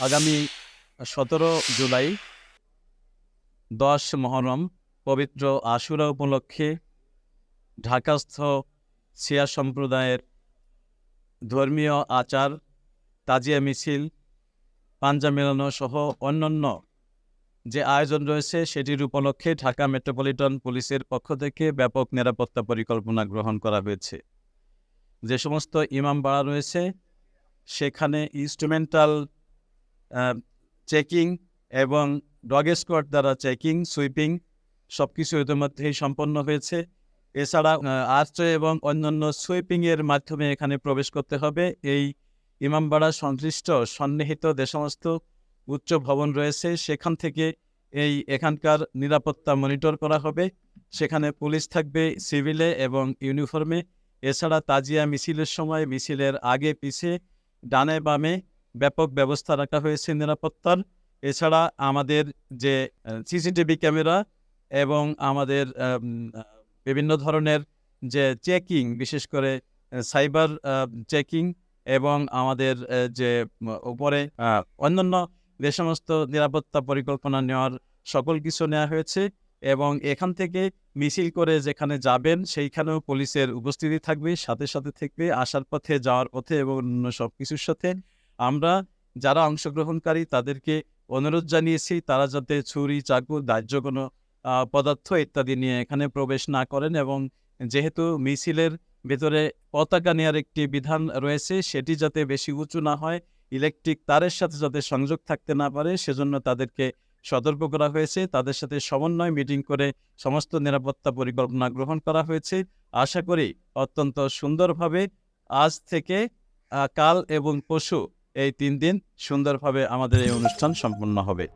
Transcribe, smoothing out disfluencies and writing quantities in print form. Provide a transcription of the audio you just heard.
আগামী 17 জুলাই 10 মহরম পবিত্র আশুরা উপলক্ষে ঢাকাস্থ শিয়া সম্প্রদায়ের ধর্মীয় আচার, তাজিয়া মিছিল, পাঞ্জা মেলানো সহ অন্যান্য যে আয়োজন রয়েছে সেটির উপলক্ষে ঢাকা মেট্রোপলিটন পুলিশের পক্ষ থেকে ব্যাপক নিরাপত্তা পরিকল্পনা গ্রহণ করা হয়েছে। যে সমস্ত ইমামবাড়া রয়েছে সেখানে ইনস্ট্রুমেন্টাল চেকিং এবং ডগ স্কোয়াড দ্বারা চেকিং, সুইপিং সবকিছু ইতিমধ্যেই সম্পন্ন হয়েছে। এছাড়া আর্চ এবং অন্যান্য সুইপিংয়ের মাধ্যমে এখানে প্রবেশ করতে হবে। এই ইমামবাড়া সংশ্লিষ্ট সন্নিহিত যে সমস্ত উচ্চ ভবন রয়েছে সেখান থেকে এখানকার নিরাপত্তা মনিটর করা হবে। সেখানে পুলিশ থাকবে সিভিলে এবং ইউনিফর্মে। এছাড়া তাজিয়া মিছিলের সময় মিছিলের আগে পিছে ডানে বামে ব্যাপক ব্যবস্থা রাখা হয়েছে নিরাপত্তার। এছাড়া আমাদের যে সিসিটিভি ক্যামেরা এবং আমাদের বিভিন্ন ধরনের যে চেকিং, বিশেষ করে সাইবার চেকিং এবং আমাদের যে উপরে অন্যান্য যে সমস্ত নিরাপত্তা পরিকল্পনা নেওয়ার সকল কিছু নেওয়া হয়েছে। এবং এখান থেকে মিছিল করে যেখানে যাবেন সেইখানেও পুলিশের উপস্থিতি থাকবে, সাথে সাথে থাকবে আসার পথে, যাওয়ার পথে এবং অন্য সব কিছুর সাথে। আমরা যারা অংশগ্রহণকারী তাদেরকে অনুরোধ জানিয়েছি তারা যাতে ছুরি, চাকু, দাহ্য কোনো পদার্থ ইত্যাদি নিয়ে এখানে প্রবেশ না করেন। এবং যেহেতু মিছিলের ভেতরে পতাকা নেওয়ার একটি বিধান রয়েছে, সেটি যাতে বেশি উঁচু না হয়, ইলেকট্রিক তারের সাথে যাতে সংযোগ থাকতে না পারে, সেজন্য তাদেরকে সতর্ক করা হয়েছে। তাদের সাথে সমন্বয় মিটিং করে সমস্ত নিরাপত্তা পরিকল্পনা গ্রহণ করা হয়েছে। আশা করি অত্যন্ত সুন্দরভাবে আজ থেকে কাল এবং পরশু এই 3 দিন সুন্দরভাবে আমাদের এই অনুষ্ঠান সম্পন্ন হবে।